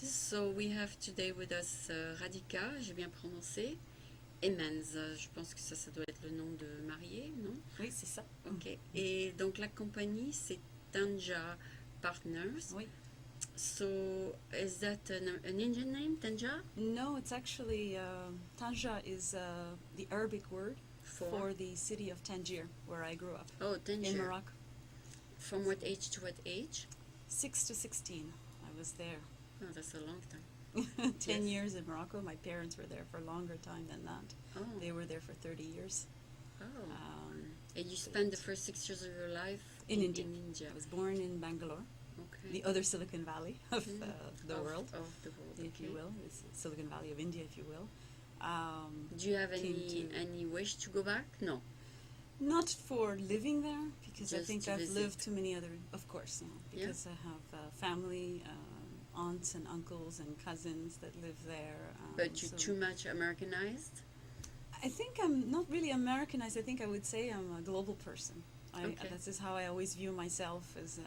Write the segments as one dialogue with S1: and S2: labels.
S1: So we have today with us Radhika, j'ai bien prononcé, Emens. Je pense que ça doit être le nom de mariée, non?
S2: Oui, c'est ça.
S1: Ok. Et donc la compagnie, c'est Tanjah Partners.
S2: Oui.
S1: So is that an Indian name, Tanjah?
S2: No, it's actually, Tanjah is the Arabic word for the city of Tangier, where I grew up.
S1: Oh, Tangier.
S2: In Morocco.
S1: From what age to what age?
S2: 6 to 16. I was there.
S1: Oh, that's a long time.
S2: 10 years in Morocco. My parents were there for a longer time than that.
S1: Oh.
S2: They were there for 30 years.
S1: Oh. And you spent the first 6 years of your life
S2: in India.
S1: India.
S2: I was born in Bangalore.
S1: Okay.
S2: The other Silicon Valley of the world,
S1: if
S2: you will. It's Silicon Valley of India, if you will.
S1: Do you have any wish to go back? No.
S2: Not for living there, because I think I've lived too many other, of course, no, because I have family, aunts and uncles and cousins that live there.
S1: But you're too much Americanized?
S2: I think I'm not really Americanized. I think I would say I'm a global person. This is how I always view myself, as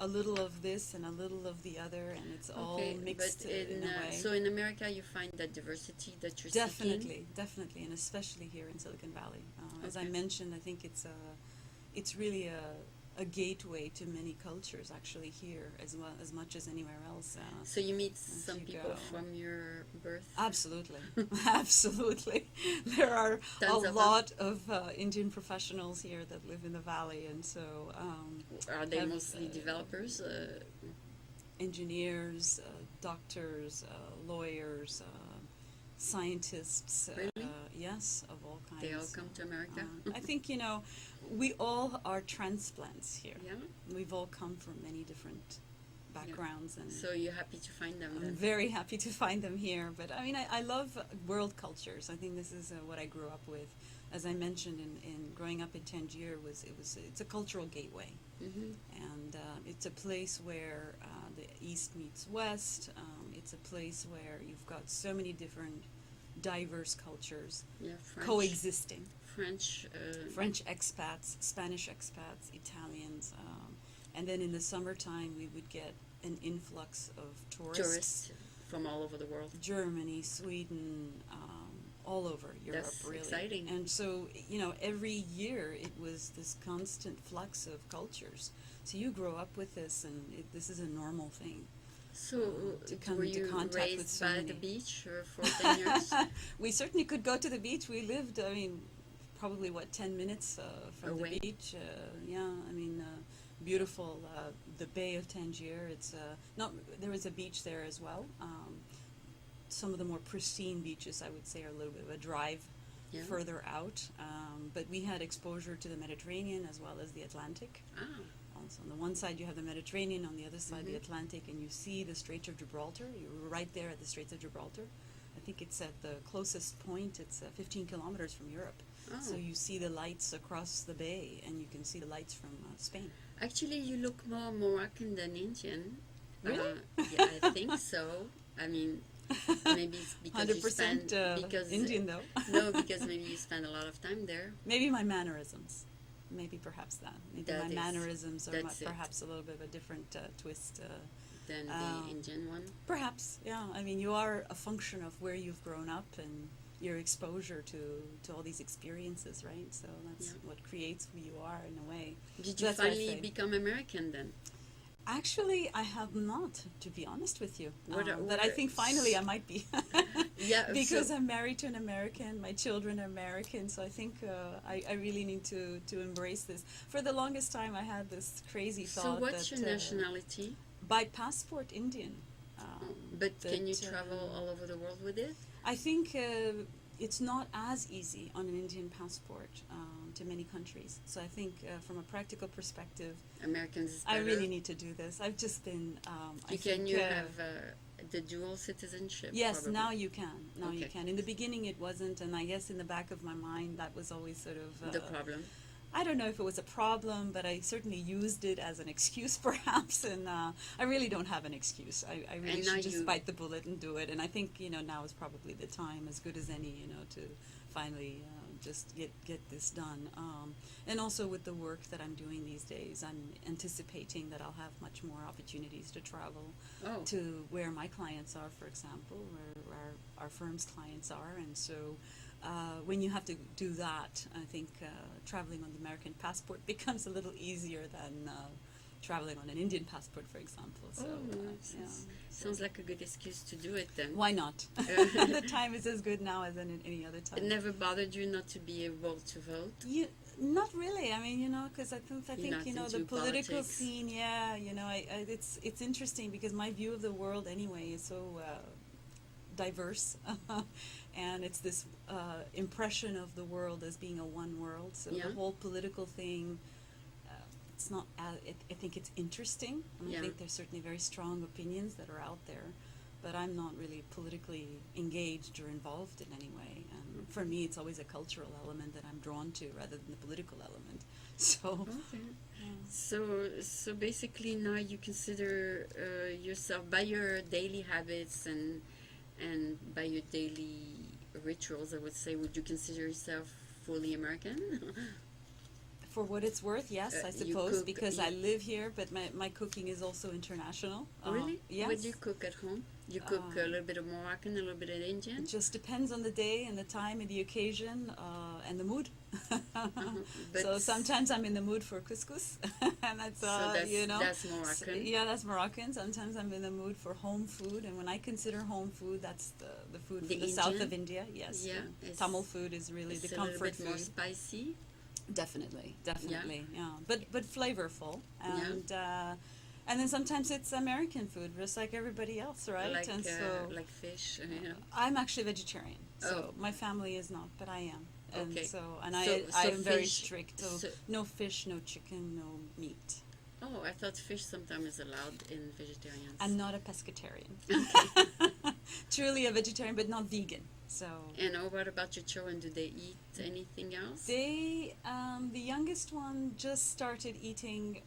S2: a little of this and a little of the other, and it's all mixed in a way.
S1: So in America you find that diversity that you're
S2: seeking? Definitely, and especially here in Silicon Valley. As I mentioned, I think it's really a gateway to many cultures, actually, here as well, as much as anywhere else.
S1: So you meet some people from your birth?
S2: Absolutely. Absolutely. There are a lot of Indian professionals here that live in the valley, and so
S1: are they mostly developers?
S2: Engineers, doctors, lawyers, scientists.
S1: Really?
S2: Yes, of all kinds.
S1: They all come to America?
S2: I think, we all are transplants here.
S1: Yeah?
S2: We've all come from many different backgrounds. And
S1: so you're happy to find them then?
S2: I'm very happy to find them here. But I mean, I love world cultures. I think this is what I grew up with. As I mentioned, in growing up in Tangier, it's a cultural gateway.
S1: Mm-hmm.
S2: And it's a place where the East meets West. It's a place where you've got so many different diverse cultures coexisting. French expats, Spanish expats, Italians, and then in the summertime we would get an influx of tourists
S1: from all over the world.
S2: Germany, Sweden, all over Europe.
S1: That's
S2: really
S1: exciting.
S2: And so every year it was this constant flux of cultures. So you grow up with this, and this is a normal thing.
S1: So
S2: to come
S1: were
S2: into
S1: you
S2: contact
S1: raised
S2: with so
S1: by
S2: many.
S1: the beach for 10 years?
S2: We certainly could go to the beach. We lived, probably 10 minutes from
S1: away.
S2: The beach. Beautiful. The Bay of Tangier. It's there is a beach there as well. Some of the more pristine beaches, I would say, are a little bit of a drive further out. But we had exposure to the Mediterranean as well as the Atlantic.
S1: Ah.
S2: So on the one side you have the Mediterranean, on the other side the Atlantic, and you see the Straits of Gibraltar. You're right there at the Straits of Gibraltar. I think it's at the closest point. It's 15 kilometers from Europe.
S1: Oh.
S2: So you see the lights across the bay, and you can see the lights from Spain.
S1: Actually, you look more Moroccan than Indian.
S2: Really?
S1: Yeah, I think so. I mean, maybe it's because
S2: 100% Indian, though.
S1: No, because maybe you spend a lot of time there.
S2: Maybe my mannerisms. Maybe perhaps that. Maybe
S1: that
S2: my mannerisms are
S1: perhaps
S2: a little bit of a different twist.
S1: Than the Indian one?
S2: Perhaps, yeah. I mean, you are a function of where you've grown up and your exposure to all these experiences, right? So that's what creates who you are in a way.
S1: Did you finally become American then?
S2: Actually, I have not, to be honest with you. But I think finally I might be. Because I'm married to an American, my children are American, so I think I really need to embrace this. For the longest time I had this crazy thought.
S1: So what's your nationality?
S2: By passport, Indian.
S1: But can you travel all over the world with it?
S2: I think it's not as easy on an Indian passport to many countries. So I think from a practical perspective,
S1: Americans.
S2: I really need to do this. I've just been.
S1: You have the dual citizenship?
S2: Yes,
S1: probably.
S2: now you can. Now you can. In the beginning, it wasn't, and I guess in the back of my mind, that was always sort of
S1: the problem.
S2: I don't know if it was a problem, but I certainly used it as an excuse, perhaps, and I really don't have an excuse. I really should just bite the bullet and do it, and I think, now is probably the time, as good as any, to finally just get this done. And also with the work that I'm doing these days, I'm anticipating that I'll have much more opportunities to travel to where my clients are, for example, where our firm's clients are. And so when you have to do that, I think traveling on the American passport becomes a little easier than traveling on an Indian passport, for example. So,
S1: sounds like a good excuse to do it then.
S2: Why not? The time is as good now as any other time.
S1: It never bothered you not to be able to vote?
S2: Not really. I mean, because I think the political scene. Yeah, it's interesting because my view of the world anyway is so diverse, and it's this impression of the world as being a one world. So the whole political thing. It's not. I think it's interesting, and I think there's certainly very strong opinions that are out there, but I'm not really politically engaged or involved in any way. And for me, it's always a cultural element that I'm drawn to rather than the political element. So,
S1: so basically, now you consider yourself by your daily habits and by your daily rituals. I would say, would you consider yourself fully American?
S2: For what it's worth, yes, I suppose, because I live here, but my cooking is also international.
S1: Really?
S2: Yes.
S1: What do you cook at home? You cook a little bit of Moroccan, a little bit of Indian?
S2: It just depends on the day and the time and the occasion and the mood. So sometimes I'm in the mood for couscous, and that's
S1: that's Moroccan.
S2: That's Moroccan. Sometimes I'm in the mood for home food, and when I consider home food, that's the food from the south of India. Yes, Tamil food is really the comfort food.
S1: It's a little bit more spicy.
S2: Definitely, yeah. But flavorful, and then sometimes it's American food, just like everybody else, right?
S1: Like fish.
S2: I'm actually vegetarian, so my family is not, but I am, and I am very strict. So no fish, no chicken, no meat.
S1: Oh, I thought fish sometimes is allowed in vegetarians.
S2: I'm not a pescatarian. Truly a vegetarian, but not vegan. So.
S1: And what about your children? Do they eat anything else?
S2: They, the youngest one just started eating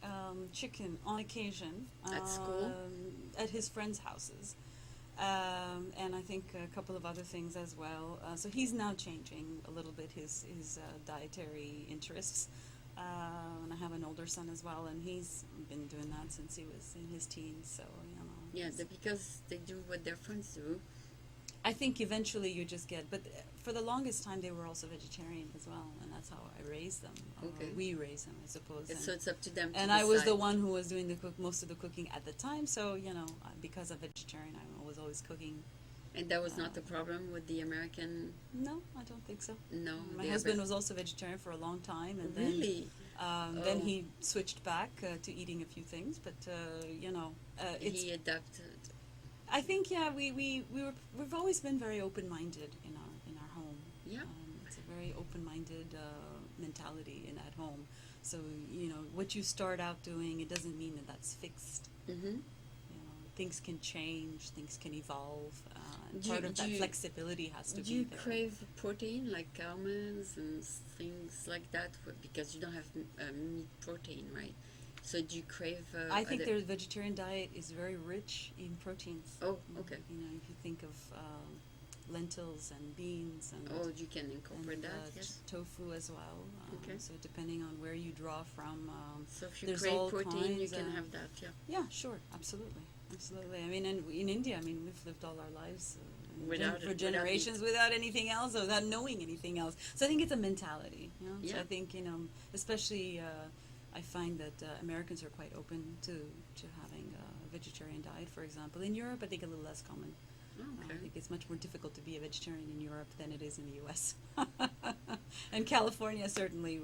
S2: chicken on occasion.
S1: At school?
S2: At his friends' houses. And I think a couple of other things as well. So he's now changing a little bit his dietary interests. And I have an older son as well, and he's been doing that since he was in his teens. So
S1: because they do what their friends do.
S2: I think eventually you just get, but for the longest time they were also vegetarian as well, and that's how I raised them. We raised them, I suppose.
S1: So it's up to them.
S2: And I was the one who was doing most of the cooking at the time. So because I'm vegetarian, I was always cooking.
S1: And that was not the problem with the American?
S2: No, I don't think so.
S1: No.
S2: My husband was also vegetarian for a long time, and then he switched back to eating a few things, but
S1: he adapted.
S2: I think we've always been very open-minded in our home.
S1: Yeah.
S2: It's a very open-minded mentality at home. So what you start out doing, it doesn't mean that that's fixed.
S1: Mm-hmm.
S2: Things can change, things can evolve, and part of that flexibility has to be there.
S1: Do you crave protein like almonds and things like that? Because you don't have meat protein, right? So do you crave...
S2: I think their vegetarian diet is very rich in proteins.
S1: Oh, okay.
S2: If you think of lentils and beans and...
S1: Oh, you can incorporate that, yes.
S2: Tofu as well.
S1: Okay.
S2: So depending on where you draw from...
S1: so if you crave protein, you can have that, yeah.
S2: Yeah, sure, absolutely. Absolutely. I mean, in India, we've lived all our lives for generations without anything else, or without knowing anything else. So I think it's a mentality.
S1: Yeah.
S2: So I think especially I find that Americans are quite open to having a vegetarian diet. For example, in Europe, I think a little less common.
S1: Okay.
S2: I think it's much more difficult to be a vegetarian in Europe than it is in the U.S. And California, certainly,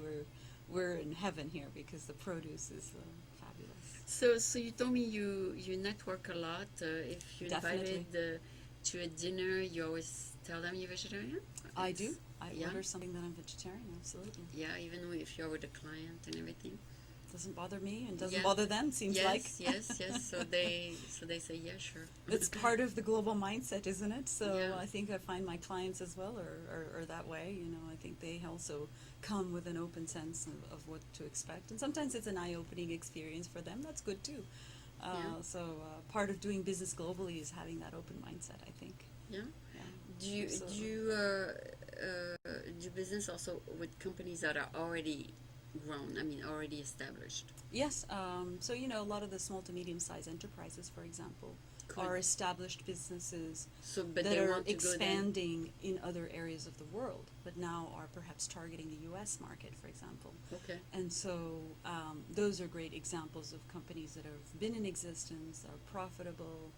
S2: we're in heaven here because the produce is fabulous.
S1: So you told me you network a lot. If you're invited to a dinner, you always tell them you're vegetarian?
S2: I do. I order something that I'm vegetarian, absolutely.
S1: Yeah, even if you're with a client and everything.
S2: Doesn't bother me and doesn't bother them, seems like.
S1: Yes. So they say, yeah, sure.
S2: It's part of the global mindset, isn't it? So I think I find my clients as well are that way. I think they also come with an open sense of what to expect. And sometimes it's an eye-opening experience for them. That's good too. Part of doing business globally is having that open mindset, I think.
S1: Yeah.
S2: Yeah.
S1: Do you do business also with companies that are already grown? I mean, already established.
S2: Yes. So a lot of the small to medium-sized enterprises, for example, are established businesses that are expanding in other areas of the world, but now are perhaps targeting the U.S. market, for example.
S1: Okay.
S2: And so those are great examples of companies that have been in existence, are profitable,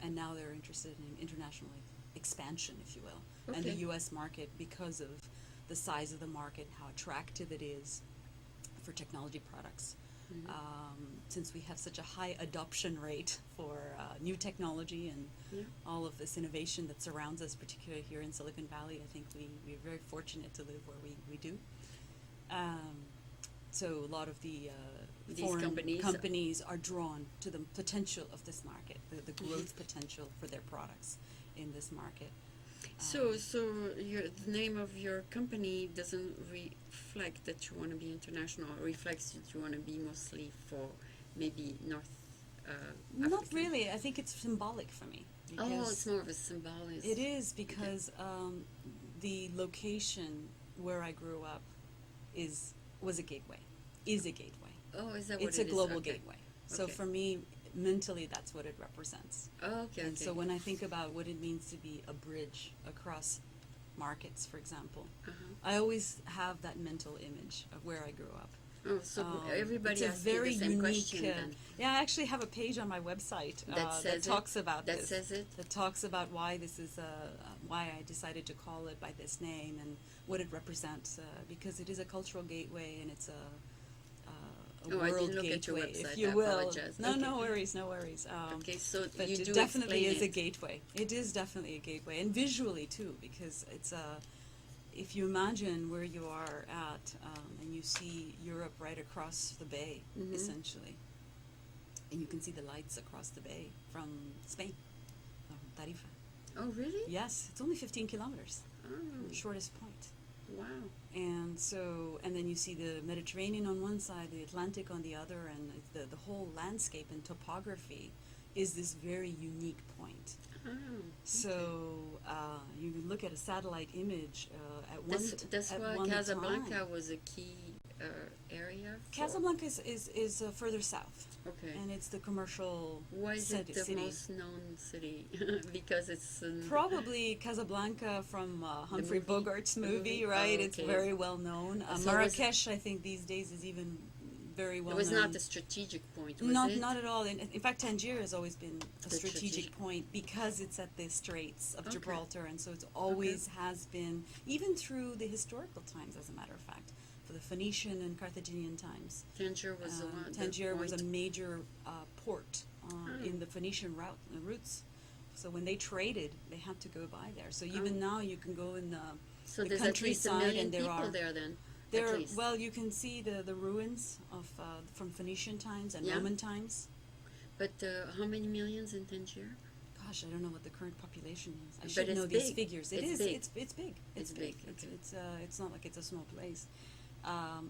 S2: and now they're interested in international expansion, if you will, and the U.S. market, because of the size of the market, how attractive it is for technology products. Since we have such a high adoption rate for new technology and all of this innovation that surrounds us, particularly here in Silicon Valley, I think we're very fortunate to live where we do. So a lot of the foreign companies are drawn to the potential of this market, the growth potential for their products in this market.
S1: So the name of your company doesn't reflect that you want to be international. It reflects that you want to be mostly for maybe North Africa.
S2: Not really. I think it's symbolic for me.
S1: It's more of a symbolism.
S2: It is because the location where I grew up was a gateway. Is a gateway.
S1: Oh, is that what it is?
S2: It's a global gateway. So for me, mentally, that's what it represents.
S1: Oh, okay.
S2: And so when I think about what it means to be a bridge across markets, for example, I always have that mental image of where I grew up.
S1: Oh, so everybody
S2: has
S1: the same question then.
S2: Yeah, I actually have a page on my website that talks about this.
S1: That says it?
S2: That talks about why this is why I decided to call it by this name and what it represents, because it is a cultural gateway and it's a world gateway, if you will. No worries.
S1: Okay, so
S2: but
S1: you
S2: it
S1: do
S2: definitely is
S1: it.
S2: a gateway. It is definitely a gateway, and visually too, because it's if you imagine where you are at, and you see Europe right across the bay, essentially, and you can see the lights across the bay from Spain, Tarifa.
S1: Oh, really?
S2: Yes, it's only 15 kilometers.
S1: Oh.
S2: Shortest point.
S1: Wow.
S2: And then you see the Mediterranean on one side, the Atlantic on the other, and the whole landscape and topography is this very unique point.
S1: Oh, okay.
S2: So you can look at a satellite image at one time.
S1: That's why Casablanca was a key area.
S2: Casablanca is further south.
S1: Okay.
S2: And it's the commercial city.
S1: Why is it the most known city? Because it's...
S2: probably Casablanca from Humphrey Bogart's movie, right?
S1: Oh, okay.
S2: It's very well known. Marrakesh, I think, these days is even very well known.
S1: It was not a strategic point, was it?
S2: Not at all. In fact, Tangier has always been a strategic point because it's at the Straits of Gibraltar, and so it always has been, even through the historical times, as a matter of fact. For the Phoenician and Carthaginian times.
S1: Tangier was the one.
S2: Tangier was a major port in the Phoenician routes. So when they traded, they had to go by there. So even now, you can go in the countryside, and there are
S1: there then.
S2: Well, you can see the ruins of from Phoenician times and Roman times.
S1: But how many millions in Tangier?
S2: Gosh, I don't know what the current population is. I
S1: should
S2: know these figures. It's big.
S1: It's big.
S2: Okay. It's not like it's a small place.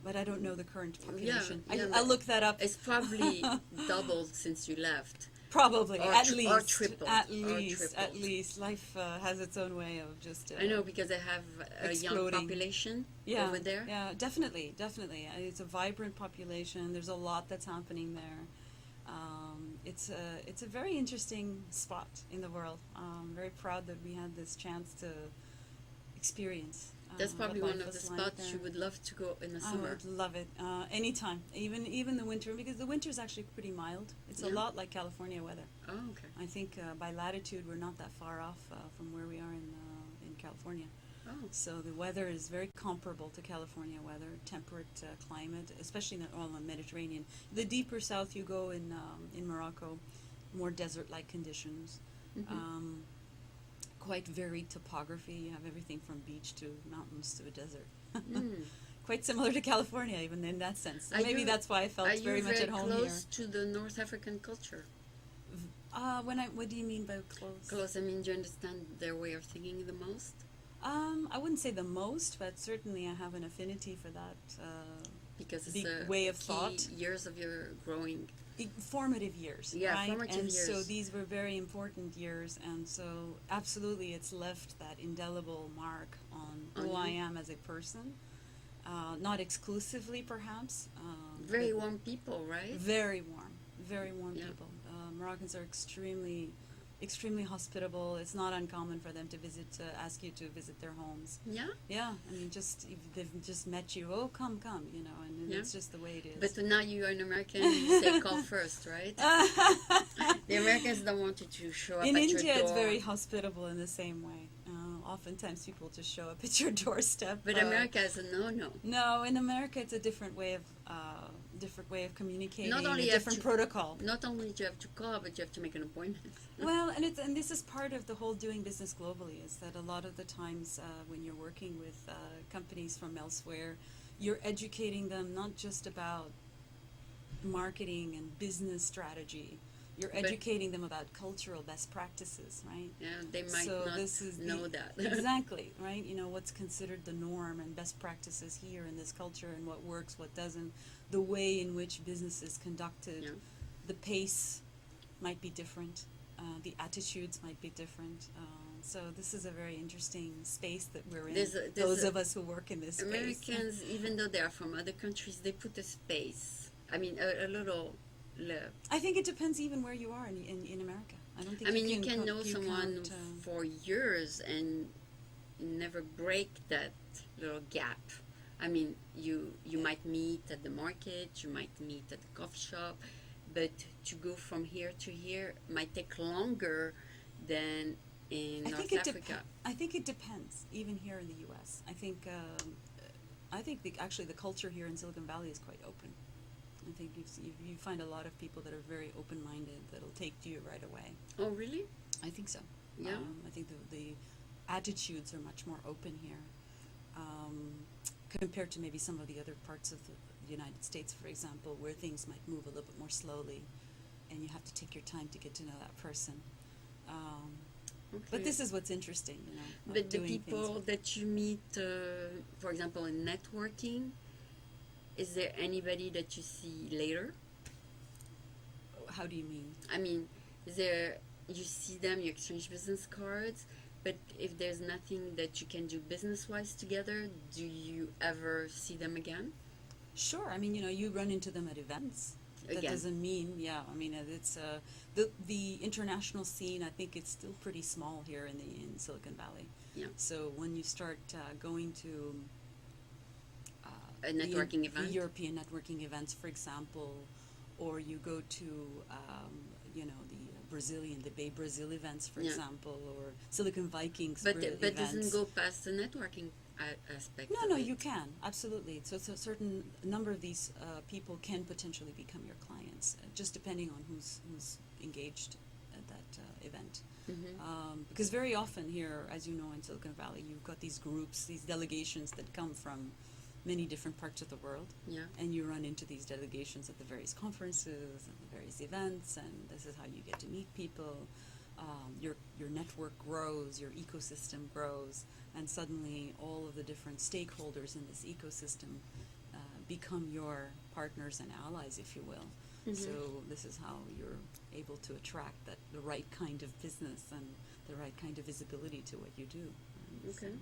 S2: But I don't know the current population.
S1: I'll
S2: look that up.
S1: It's probably doubled since you left.
S2: Probably, at least.
S1: Or tripled.
S2: At least. Life has its own way of just
S1: I know, because they have a young population over there.
S2: Yeah, definitely. It's a vibrant population. There's a lot that's happening there. It's a very interesting spot in the world. I'm very proud that we had this chance to experience.
S1: That's probably one of the spots you would love to go in the summer.
S2: I would love it anytime, even the winter, because the winter is actually pretty mild. It's a lot like California weather.
S1: Oh, okay.
S2: I think by latitude we're not that far off from where we are in California.
S1: Oh.
S2: So the weather is very comparable to California weather, temperate climate, especially in the Mediterranean. The deeper south you go in Morocco, more desert-like conditions.
S1: Mm-hmm.
S2: Quite varied topography. You have everything from beach to mountains to a desert. Quite similar to California, even in that sense. Maybe that's why I felt very much at home here.
S1: Are you very close to the North African culture?
S2: What do you mean by close?
S1: Close. I mean, do you understand their way of thinking the most?
S2: I wouldn't say the most, but certainly I have an affinity for that.
S1: Because it's
S2: way of thought.
S1: Years of your growing.
S2: formative years,
S1: yeah,
S2: right?
S1: formative
S2: and
S1: years.
S2: So these were very important years, and so absolutely it's left that indelible mark on who I am as a person. Not exclusively, perhaps.
S1: Very warm people, right?
S2: Very warm people. Moroccans are extremely hospitable. It's not uncommon for them to ask you to visit their homes.
S1: Yeah?
S2: Yeah, I mean, just if they've just met you, oh, come, you know, and it's just the way it is.
S1: But now you're an American, you say call first, right? The Americans don't want you to show up
S2: in
S1: at
S2: India,
S1: your door.
S2: it's very hospitable in the same way. Oftentimes people just show up at your doorstep.
S1: But America is a no-no.
S2: No, in America it's a different way of communicating.
S1: Not only
S2: a different protocol.
S1: Not only do you have to call, but you have to make an appointment.
S2: Well, and this is part of the whole doing business globally, is that a lot of the times when you're working with companies from elsewhere, you're educating them not just about marketing and business strategy. You're educating them about cultural best practices, right?
S1: Yeah, they might not know that.
S2: Exactly, right? You know, what's considered the norm and best practices here in this culture, and what works, what doesn't, the way in which business is conducted, the pace might be different, the attitudes might be different. So this is a very interesting space that we're in, those of us who work in this
S1: Americans,
S2: space.
S1: Americans, even though they are from other countries, they put a space. I mean, a little...
S2: I think it depends even where you are in America. I don't think.
S1: I mean, you can know someone for years and never break that little gap. I mean, you might meet at the market, you might meet at the coffee shop, but to go from here to here might take longer than in North Africa.
S2: I think it depends, even here in the U.S. I think actually the culture here in Silicon Valley is quite open. I think you find a lot of people that are very open-minded, that'll take to you right away.
S1: Oh, really?
S2: I think so.
S1: Yeah.
S2: I think the attitudes are much more open here compared to maybe some of the other parts of the United States, for example, where things might move a little bit more slowly, and you have to take your time to get to know that person. But this is what's interesting, you know.
S1: But the people that you meet, for example, in networking, is there anybody that you see later?
S2: How do you mean?
S1: I mean, you see them, you exchange business cards, but if there's nothing that you can do business-wise together, do you ever see them again?
S2: Sure. I mean, you know, you run into them at events. That doesn't mean, I mean, it's the international scene. I think it's still pretty small here in Silicon Valley.
S1: Yeah.
S2: So when you start going to
S1: a networking event,
S2: the European networking events, for example, or you go to you know, the Bay Brazil events, for example, or Silicon Vikings.
S1: But doesn't go past the networking aspect.
S2: No, you can, absolutely. So a certain number of these people can potentially become your clients, just depending on who's engaged at that event.
S1: Mm-hmm.
S2: Because very often here, as you know, in Silicon Valley, you've got these groups, these delegations that come from many different parts of the world, and you run into these delegations at the various conferences and the various events, and this is how you get to meet people. Your network grows, your ecosystem grows, and suddenly all of the different stakeholders in this ecosystem become your partners and allies, if you will. Mm-hmm. So this is how you're able to attract the right kind of business and the right kind of visibility to what you do.
S1: Okay.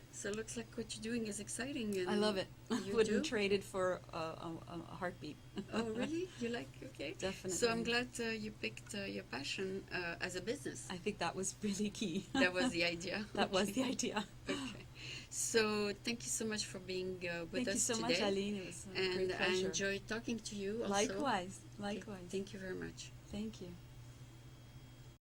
S1: So it looks like what you're doing is exciting. And
S2: I love it. I wouldn't trade it for a heartbeat.
S1: Oh, really? You like? Okay.
S2: Definitely.
S1: So I'm glad you picked your passion as a business.
S2: I think that was really key.
S1: That was the idea.
S2: That was the idea.
S1: Okay. So thank you so much for being with us today.
S2: Thank you so much, Aline. It was a great pleasure.
S1: I enjoyed talking to you also.
S2: Likewise.
S1: Okay. Thank you very much.
S2: Thank you.